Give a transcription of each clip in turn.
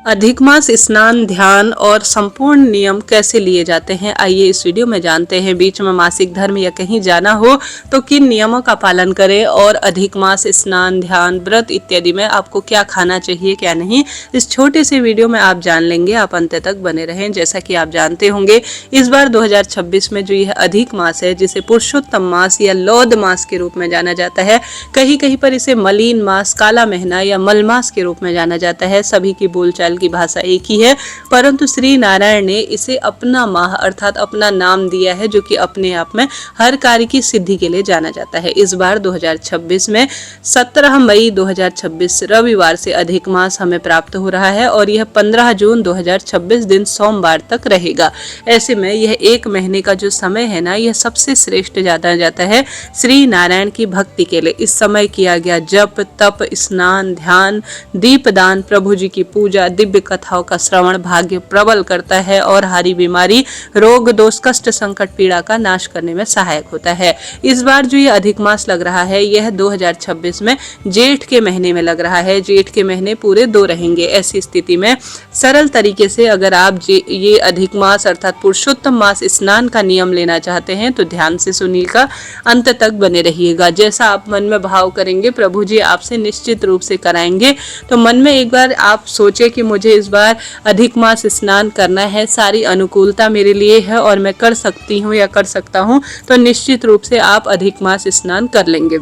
अधिक मास स्नान, ध्यान और संपूर्ण नियम कैसे लिए जाते हैं, आइए इस वीडियो में जानते हैं। बीच में मासिक धर्म या कहीं जाना हो तो किन नियमों का पालन करें और अधिक मास स्नान, ध्यान, व्रत इत्यादि में आपको क्या खाना चाहिए क्या नहीं, इस छोटे से वीडियो में आप जान लेंगे। आप अंत तक बने रहें। जैसा कि आप जानते होंगे, इस बार 2026 में जो यह अधिक मास है, जिसे पुरुषोत्तम मास या लौद मास के रूप में जाना जाता है, कहीं कहीं पर इसे मलीन मास, काला महीना या मलमास के रूप में जाना जाता है। सभी की बोलचाल की भाषा एक ही है, परंतु श्री नारायण ने इसे अपना माह अर्थात अपना नाम दिया है, जो कि अपने आप में हर कार्य की सिद्धि के लिए जाना जाता है। इस बार 2026 में 17 मई 2026 रविवार से अधिक मास हमें प्राप्त हो रहा है और यह 15 जून 2026 दिन सोमवार तक रहेगा। ऐसे में यह एक महीने का जो समय है ना, यह सबसे श्रेष्ठ जाना जाता है श्री नारायण की भक्ति के लिए। इस समय किया गया जप, तप, स्नान, ध्यान, दीपदान, प्रभु जी की पूजा, दिव्य कथाओं का श्रवण भाग्य प्रबल करता है और हारी बीमारी, रोग, दोष, कष्ट, संकट, पीड़ा का नाश करने में सहायक होता है। इस बार जो ये अधिक मास लग रहा है, यह 2026 में जेठ के महीने में लग रहा है। जेठ के महीने पूरे 2 रहेंगे। ऐसी स्थिति में सरल तरीके से अगर आप ये अधिक मास अर्थात पुरुषोत्तम मास स्नान का नियम लेना चाहते हैं तो ध्यान से सुनिएगा, अंत तक बने रहिएगा। जैसा आप मन में भाव करेंगे, प्रभु जी आपसे निश्चित रूप से कराएंगे। तो मन में एक बार आप सोचे कि मुझे इस बार अधिक मास स्नान करना है, सारी अनुकूलता मेरे लिए है और मैं कर सकती हूँ या कर सकता हूँ, तो निश्चित रूप से आप अधिक मास स्नान कर लेंगे।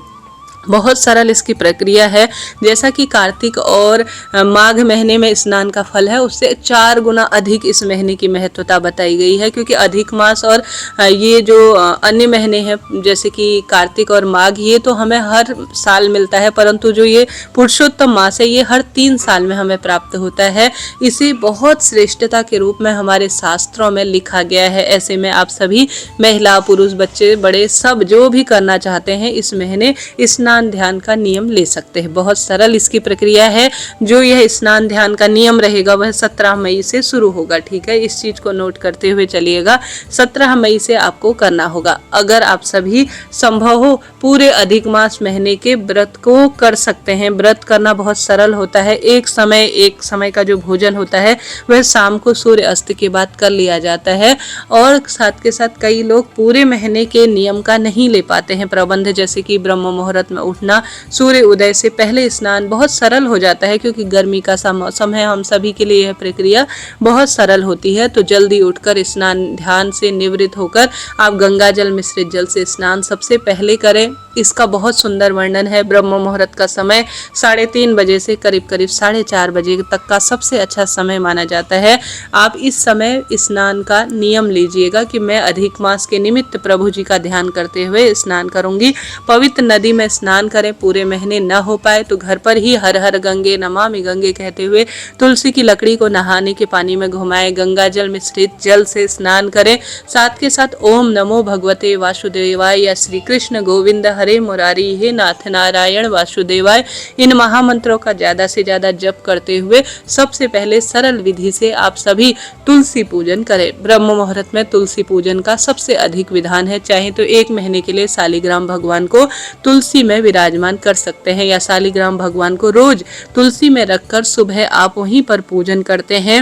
बहुत सरल इसकी प्रक्रिया है। जैसा कि कार्तिक और माघ महीने में स्नान का फल है, उससे 4 गुना अधिक इस महीने की महत्वता बताई गई है, क्योंकि अधिक मास और ये जो अन्य महीने हैं जैसे कि कार्तिक और माघ, ये तो हमें हर साल मिलता है, परंतु जो ये पुरुषोत्तम मास है, ये हर 3 साल में हमें प्राप्त होता है। इसे बहुत श्रेष्ठता के रूप में हमारे शास्त्रों में लिखा गया है। ऐसे में आप सभी महिला, पुरुष, बच्चे, बड़े सब जो भी करना चाहते हैं इस महीने स्नान ध्यान का नियम ले सकते हैं। बहुत सरल इसकी प्रक्रिया है। जो यह स्नान ध्यान का नियम रहेगा वह 17 मई से शुरू होगा। ठीक है, इस चीज को नोट करते हुए चलिएगा। 17 मई से आपको करना होगा। अगर आप सभी संभव हो पूरे अधिक मास महीने के व्रत को कर सकते हैं। व्रत करना बहुत सरल होता है। एक समय का जो भोजन होता है वह शाम को सूर्य अस्त के बाद कर लिया जाता है और साथ के साथ कई लोग पूरे महीने के नियम का नहीं ले पाते हैं प्रबंध, जैसे कि ब्रह्म मुहूर्त में उठना, सूर्य उदय से पहले स्नान। बहुत सरल हो जाता है क्योंकि गर्मी का मौसम है। हम सभी के लिए यह प्रक्रिया बहुत सरल होती है। तो जल्दी उठकर स्नान ध्यान से निवृत्त होकर आप गंगा जल मिश्रित जल से स्नान सबसे पहले करें। इसका बहुत सुंदर वर्णन है। ब्रह्म मुहूर्त का समय 3:30 बजे से करीब 4:30 बजे तक का सबसे अच्छा समय माना जाता है। आप इस समय स्नान का नियम लीजिएगा कि मैं अधिक मास के निमित्त प्रभु जी का ध्यान करते हुए स्नान करूंगी। पवित्र नदी में स्नान करें। पूरे महीने न हो पाए तो घर पर ही हर हर गंगे, नमामि गंगे कहते हुए तुलसी की लकड़ी को नहाने के पानी में घुमाएं। गंगा जल मिश्रित जल से स्नान करें। साथ के साथ ओम नमो भगवते वासुदेवाय या श्री कृष्ण गोविंद हरे मुरारी, हे नाथ नारायण वासुदेवाय, इन महामंत्रों का ज्यादा से ज्यादा जप करते हुए सबसे पहले सरल विधि से आप सभी तुलसी पूजन करें। ब्रह्म मुहूर्त में तुलसी पूजन का सबसे अधिक विधान है। चाहे तो 1 महीने के लिए शालिग्राम भगवान को तुलसी में विराजमान कर सकते हैं या शालिग्राम भगवान को रोज तुलसी में रखकर सुबह आप वहीं पर पूजन करते हैं।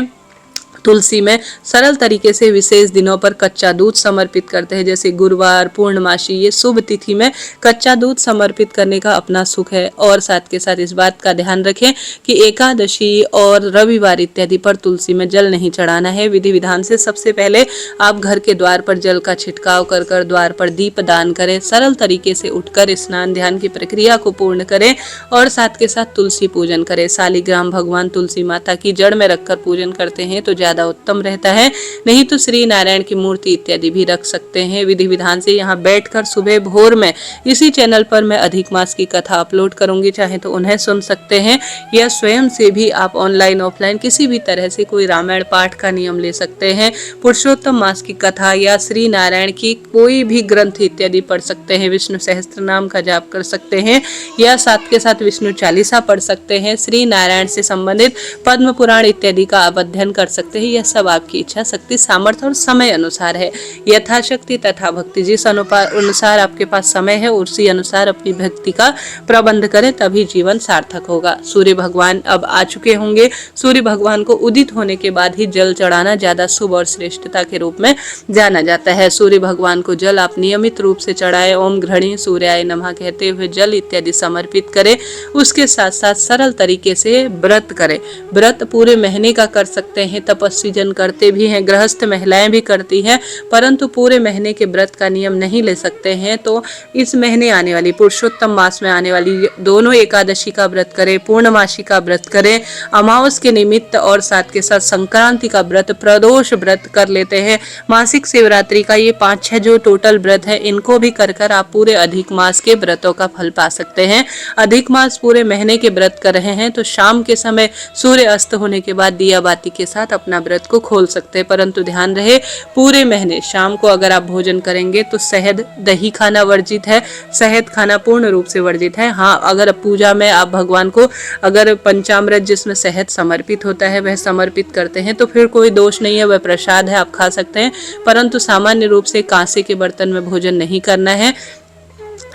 तुलसी में सरल तरीके से विशेष दिनों पर कच्चा दूध समर्पित करते हैं, जैसे गुरुवार, पूर्णमासी, ये शुभ तिथि में कच्चा दूध समर्पित करने का अपना सुख है। और साथ के साथ इस बात का ध्यान रखें कि एकादशी और रविवार इत्यादि पर तुलसी में जल नहीं चढ़ाना है। विधि विधान से सबसे पहले आप घर के द्वार पर जल का छिड़काव कर द्वार पर दीप दान करें। सरल तरीके से उठकर स्नान ध्यान की प्रक्रिया को पूर्ण करें और साथ के साथ तुलसी पूजन करें। शालिग्राम भगवान तुलसी माता की जड़ में रखकर पूजन करते हैं तो ज्यादा उत्तम रहता है। नहीं तो श्री नारायण की मूर्ति इत्यादि भी रख सकते हैं। विधि विधान से यहाँ बैठकर सुबह भोर में इसी चैनल पर मैं अधिक मास की कथा अपलोड करूंगी, चाहे तो उन्हें सुन सकते हैं या स्वयं से भी आप ऑनलाइन ऑफलाइन किसी भी तरह से कोई रामायण पाठ का नियम ले सकते हैं। पुरुषोत्तम मास की कथा या श्री नारायण की कोई भी ग्रंथ इत्यादि पढ़ सकते हैं। विष्णु सहस्त्र नाम का जाप कर सकते हैं या साथ के साथ विष्णु चालीसा पढ़ सकते हैं। श्री नारायण से संबंधित पद्म पुराण इत्यादि का आप अध्ययन कर सकते हैं। है, यह सब आपकी इच्छा शक्ति सामर्थ्य और समय अनुसार है। यथाशक्ति तथा भक्ति, जिस अनुसार आपके पास समय है उसी अनुसार अपनी भक्ति का प्रबंध करें, तभी जीवन सार्थक होगा। सूर्य भगवान अब आ चुके होंगे। सूर्य भगवान को उदित होने के बाद ही जल चढ़ाना ज्यादा शुभ और श्रेष्ठता के रूप में जाना जाता है। सूर्य भगवान को जल आप नियमित रूप से चढ़ाएं। ओम घृणी सूर्याय नमः कहते हुए जल इत्यादि समर्पित करें। उसके साथ साथ सरल तरीके से व्रत करें। व्रत पूरे महीने का कर सकते हैं, तपस्वी जन करते भी हैं, गृहस्थ महिलाएं भी करती हैं, परंतु पूरे महीने के व्रत का नियम नहीं ले सकते हैं तो इस महीने आने वाली पुरुषोत्तम मास में आने वाली दोनों एकादशी का व्रत करें, पूर्णमासी का व्रत करें, अमावस के निमित्त और साथ के साथ संक्रांति का व्रत, प्रदोष व्रत कर लेते हैं। मासिक शिवरात्रि का ये 5-6 जो टोटल व्रत है इनको भी कर आप पूरे अधिक मास के व्रतों का फल पा सकते हैं। अधिक मास पूरे महीने के व्रत कर रहे हैं तो शाम के समय सूर्य अस्त होने के बाद दिया बाती के साथ अपना व्रत को खोल सकते हैं, परंतु ध्यान रहे पूरे महीने शाम को अगर आप भोजन करेंगे तो शहद दही खाना वर्जित है, शहद खाना पूर्ण रूप से वर्जित है। हाँ, अगर पूजा में आप भगवान को अगर पंचामृत जिसमें शहद समर्पित होता है वह समर्पित करते हैं तो फिर कोई दोष नहीं है, वह प्रसाद है, आप खा सकते हैं, परंतु सामान्य रूप से कांसे के बर्तन में भोजन नहीं करना है।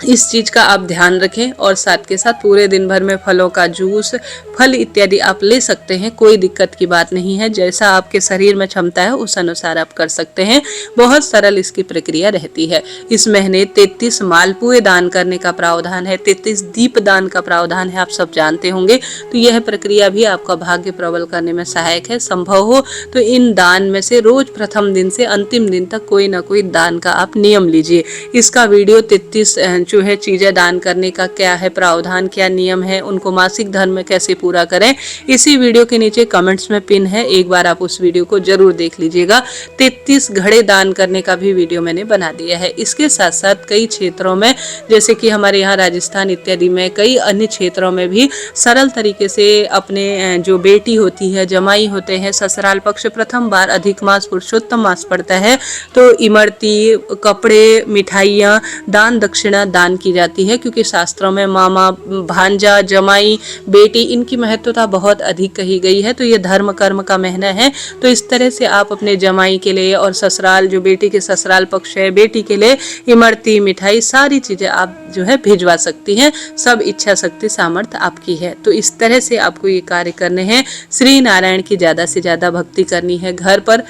इस चीज का आप ध्यान रखें। और साथ के साथ पूरे दिन भर में फलों का जूस, फल इत्यादि आप ले सकते हैं, कोई दिक्कत की बात नहीं है। जैसा आपके शरीर में क्षमता है उस अनुसार आप कर सकते हैं। बहुत सरल इसकी प्रक्रिया रहती है। इस महीने 33 मालपुए दान करने का प्रावधान है, 33 दीप दान का प्रावधान है, आप सब जानते होंगे। तो यह प्रक्रिया भी आपका भाग्य प्रबल करने में सहायक है। संभव हो तो इन दान में से रोज प्रथम दिन से अंतिम दिन तक कोई ना कोई दान का आप नियम लीजिए। इसका वीडियो 33 जो है चीजें दान करने का क्या है प्रावधान, क्या नियम है, उनको मासिक धर्म में कैसे पूरा करें, इसी वीडियो के नीचे कमेंट्स में पिन है, एक बार आप उस वीडियो को जरूर देख लीजिएगा। 33 घड़े दान करने का भी वीडियो मैंने बना दिया है। इसके साथ साथ कई क्षेत्रों में जैसे कि हमारे यहाँ राजस्थान इत्यादि में कई अन्य क्षेत्रों में भी सरल तरीके से अपने जो बेटी होती है, जमाई होते हैं, ससुराल पक्ष प्रथम बार अधिक मास पुरुषोत्तम मास पड़ता है तो इमरती, कपड़े, मिठाइयाँ, दान दक्षिणा दान की जाती है, क्योंकि शास्त्रों में मामा, भांजा, जमाई, बेटी इनकी महत्वता बहुत अधिक कही गई है। तो ये धर्म कर्म का महीना है, तो इस तरह से आप अपने जमाई के लिए और ससुराल जो बेटी के ससुराल पक्ष है बेटी के लिए इमरती, मिठाई सारी चीजें आप जो है भिजवा सकती हैं। सब इच्छा शक्ति सामर्थ्य आपकी है। तो इस तरह से आपको ये कार्य करने हैं। श्री नारायण की ज्यादा से ज्यादा भक्ति करनी है। घर पर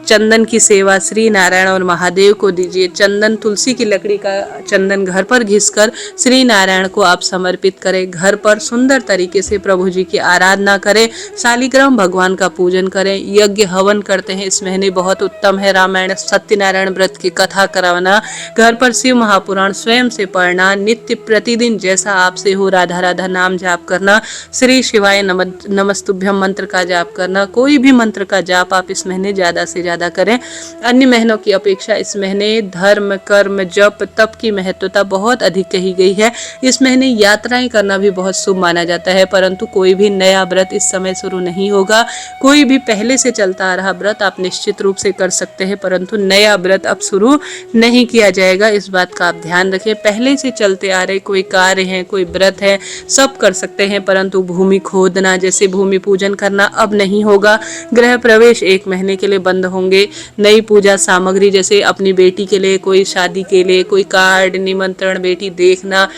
चंदन की सेवा श्री नारायण और महादेव को दीजिए। चंदन, तुलसी की लकड़ी का चंदन घर पर घिसकर श्री नारायण को आप समर्पित करें। घर पर सुंदर तरीके से प्रभु जी की आराधना करें। शालिग्राम भगवान का पूजन करें। यज्ञ हवन करते हैं इस महीने बहुत उत्तम है। रामायण सत्यनारायण व्रत की कथा करवाना, घर पर शिव महापुराण स्वयं से पढ़ना, नित्य प्रतिदिन जैसा आपसे हो राधा राधा नाम जाप करना, श्री शिवाय नमस्तुभ्यम मंत्र का जाप करना, कोई भी मंत्र का जाप आप इस महीने ज्यादा से ज्यादा करें। अन्य महीनों की अपेक्षा इस महीने धर्म, कर्म, जप, तप की महत्वता बहुत अधिक कही गई है। इस महीने यात्राएं करना भी बहुत शुभ माना जाता है, परंतु कोई भी नया व्रत इस समय शुरू नहीं होगा। कोई भी पहले से चलता आ रहा व्रत आप निश्चित रूप से कर सकते हैं, परंतु नया व्रत अब शुरू नहीं किया जाएगा। इस बात का आप ध्यान रखें। पहले से चलते आ रहे कोई कार्य है, कोई व्रत है, सब कर सकते हैं, परंतु भूमि खोदना जैसे भूमि पूजन करना अब नहीं होगा। गृह प्रवेश 1 महीने के लिए बंद होंगे। नई पूजा सामग्री जैसे अपनी बेटी के लिए कोई शादी के लिए कोई कार्ड, निमंत्रण, बेटी देखना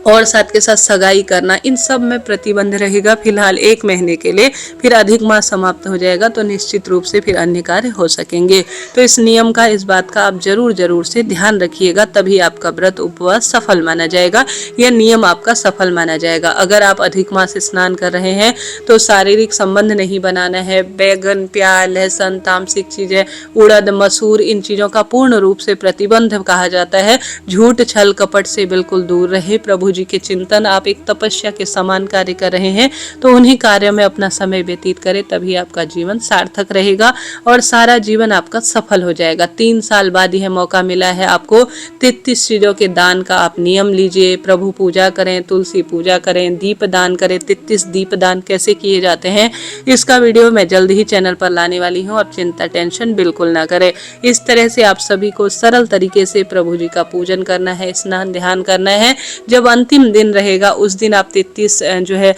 और साथ के साथ सगाई करना, इन सब में प्रतिबंध रहेगा फिलहाल 1 महीने के लिए। फिर अधिक मास समाप्त हो जाएगा तो निश्चित रूप से फिर अन्य कार्य हो सकेंगे। तो इस नियम का, इस बात का आप जरूर से ध्यान रखिएगा, तभी आपका व्रत उपवास सफल माना जाएगा। यह नियम आपका सफल माना जाएगा। अगर आप अधिक मास स्नान कर रहे हैं तो शारीरिक संबंध नहीं बनाना है। बैगन, प्याज, लहसुन, तामसिक चीजें, उड़द, मसूर, इन चीजों का पूर्ण रूप से प्रतिबंध कहा जाता है। झूठ, छल, कपट से बिल्कुल दूर रहे। प्रभु जी के चिंतन, आप एक तपस्या के समान कार्य कर रहे हैं तो उन्हीं कार्यों में अपना समय व्यतीत करें, तभी आपका जीवन सार्थक रहेगा और सारा जीवन आपका सफल हो जाएगा। 3 साल बाद यह मौका मिला है आपको। 33 चीजों के दान का आप नियम लीजिए। प्रभु पूजा करें, तुलसी पूजा करें, दीप दान करें। 33 दीप दान कैसे किए जाते हैं इसका वीडियो मैं जल्द ही चैनल पर लाने वाली हूँ। आप चिंता टेंशन बिल्कुल ना करें। इस तरह से आप सभी को सरल तरीके से प्रभु जी का पूजन करना है, स्नान ध्यान करना है। जब अंत अंतिम दिन रहेगा उस दिन आप 33 जो है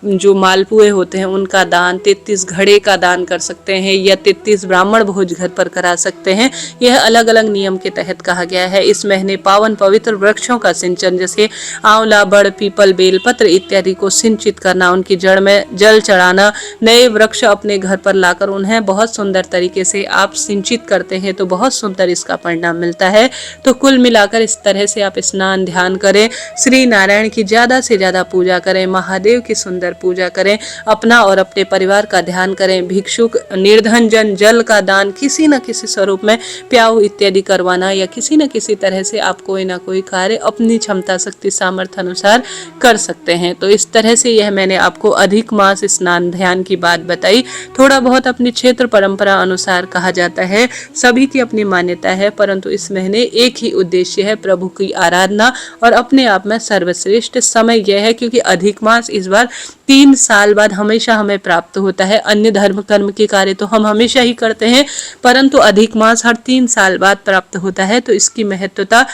जो मालपुए होते हैं उनका दान, 33 घड़े का दान कर सकते हैं या 33 ब्राह्मण भोज घर पर करा सकते हैं। यह अलग अलग नियम के तहत कहा गया है। इस महीने पावन पवित्र वृक्षों का सिंचन जैसे आंवला, बड़, पीपल, बेलपत्र इत्यादि को सिंचित करना, उनकी जड़ में जल चढ़ाना, नए वृक्ष अपने घर पर लाकर उन्हें बहुत सुंदर तरीके से आप सिंचित करते हैं तो बहुत सुंदर इसका परिणाम मिलता है। तो कुल मिलाकर इस तरह से आप स्नान ध्यान करें, श्री नारायण की ज्यादा से ज्यादा पूजा करें, महादेव की सुंदर पूजा करें, अपना और अपने परिवार का ध्यान करें, भिक्षुक निर्धन जन जल का दान किसी न किसी स्वरूप में प्याऊ इत्यादि करवाना या किसी न किसी तरह से आप कोई ना कोई कार्य अपनी क्षमता शक्ति सामर्थ्य अनुसार कर सकते हैं। तो इस तरह से यह मैंने आपको अधिक मास स्नान ध्यान की बात बताई। थोड़ा बहुत अपनी क्षेत्र परंपरा अनुसार कहा जाता है, सभी की अपनी मान्यता है, परंतु इस महीने एक ही उद्देश्य है, प्रभु की आराधना, और अपने आप में सर्वश्रेष्ठ समय यह है क्योंकि अधिक मास इस बार 3 साल बाद हमेशा हमें प्राप्त होता है। अन्य धर्म कर्म के कार्य तो हम हमेशा ही करते हैं, परंतु अधिक मास हर 3 साल बाद प्राप्त होता है। तो इसकी महत्वता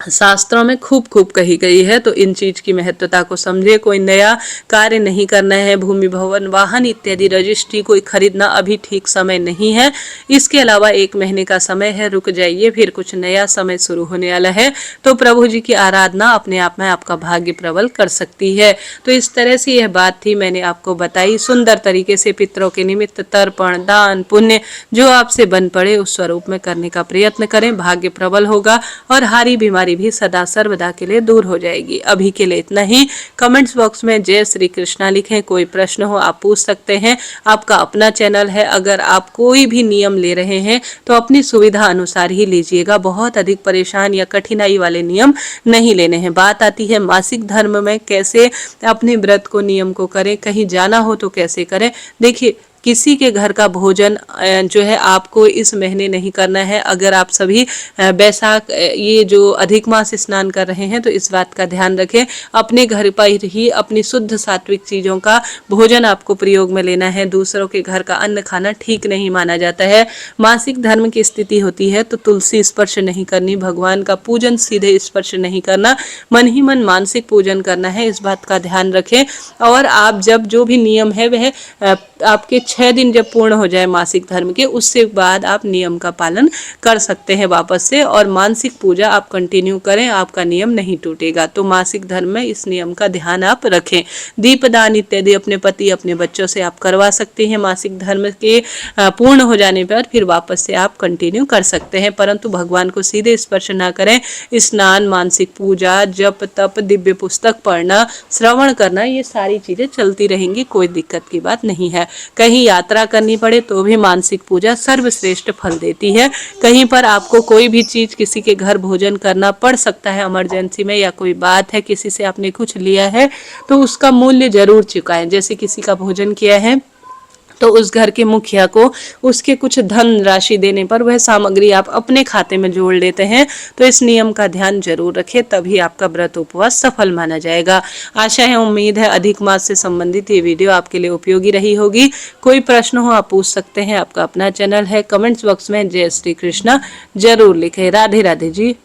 शास्त्रों में खूब खूब कही गई है। तो इन चीज की महत्वता को समझे। कोई नया कार्य नहीं करना है, भूमि भवन वाहन इत्यादि रजिस्ट्री कोई खरीदना अभी ठीक समय नहीं है। इसके अलावा 1 महीने का समय है, रुक जाइए, फिर कुछ नया समय शुरू होने वाला है। तो प्रभु जी की आराधना अपने आप में आपका भाग्य प्रबल कर सकती है। तो इस तरह से यह बात थी, मैंने आपको बताई। सुंदर तरीके से पितरों के निमित्त तर्पण, दान, पुण्य जो आपसे बन पड़े उस स्वरूप में करने का प्रयत्न करें, भाग्य प्रबल होगा और हारी बीमारी भी सदा सर्वदा के लिए दूर हो जाएगी। अभी के लिए इतना ही। कमेंट्स बॉक्स में जय श्री कृष्णा लिखें, कोई प्रश्न हो आप पूछ सकते हैं। आपका अपना चैनल है, अगर आप कोई भी नियम ले रहे हैं तो अपनी सुविधा अनुसार ही लीजिएगा, बहुत अधिक परेशान या कठिनाई वाले नियम नहीं लेने हैं। बात आती है मासिक धर्म में कैसे अपने व्रत को नियम को करें, कहीं जाना हो तो कैसे करें। देखिए, किसी के घर का भोजन जो है आपको इस महीने नहीं करना है। अगर आप सभी बैसाख ये जो अधिक मास स्नान कर रहे हैं तो इस बात का ध्यान रखें, अपने घर पर ही अपनी शुद्ध सात्विक चीज़ों का भोजन आपको प्रयोग में लेना है। दूसरों के घर का अन्न खाना ठीक नहीं माना जाता है। मासिक धर्म की स्थिति होती है तो तुलसी स्पर्श नहीं करनी, भगवान का पूजन सीधे स्पर्श नहीं करना, मन ही मन मानसिक पूजन करना है, इस बात का ध्यान रखें। और आप जब जो भी नियम है वह आपके 6 दिन जब पूर्ण हो जाए मासिक धर्म के, उससे बाद आप नियम का पालन कर सकते हैं वापस से, और मानसिक पूजा आप कंटिन्यू करें, आपका नियम नहीं टूटेगा। तो मासिक धर्म में इस नियम का ध्यान आप रखें। दीपदान इत्यादि अपने पति अपने बच्चों से आप करवा सकते हैं मासिक धर्म के पूर्ण हो जाने पर, फिर वापस से आप कंटिन्यू कर सकते हैं, परंतु भगवान को सीधे स्पर्श ना करें। स्नान, मानसिक पूजा, जप तप, दिव्य पुस्तक पढ़ना, श्रवण करना, ये सारी चीजें चलती रहेंगी, कोई दिक्कत की बात नहीं है। कहीं यात्रा करनी पड़े तो भी मानसिक पूजा सर्वश्रेष्ठ फल देती है। कहीं पर आपको कोई भी चीज किसी के घर भोजन करना पड़ सकता है इमरजेंसी में, या कोई बात है किसी से आपने कुछ लिया है तो उसका मूल्य जरूर चुकाएं। जैसे किसी का भोजन किया है तो उस घर के मुखिया को उसके कुछ धन राशि देने पर वह सामग्री आप अपने खाते में जोड़ लेते हैं। तो इस नियम का ध्यान जरूर रखें, तभी आपका व्रत उपवास सफल माना जाएगा। आशा है, उम्मीद है अधिक मास से संबंधित ये वीडियो आपके लिए उपयोगी रही होगी। कोई प्रश्न हो आप पूछ सकते हैं, आपका अपना चैनल है। कमेंट्स बॉक्स में जय श्री कृष्णा जरूर लिखें। राधे राधे जी।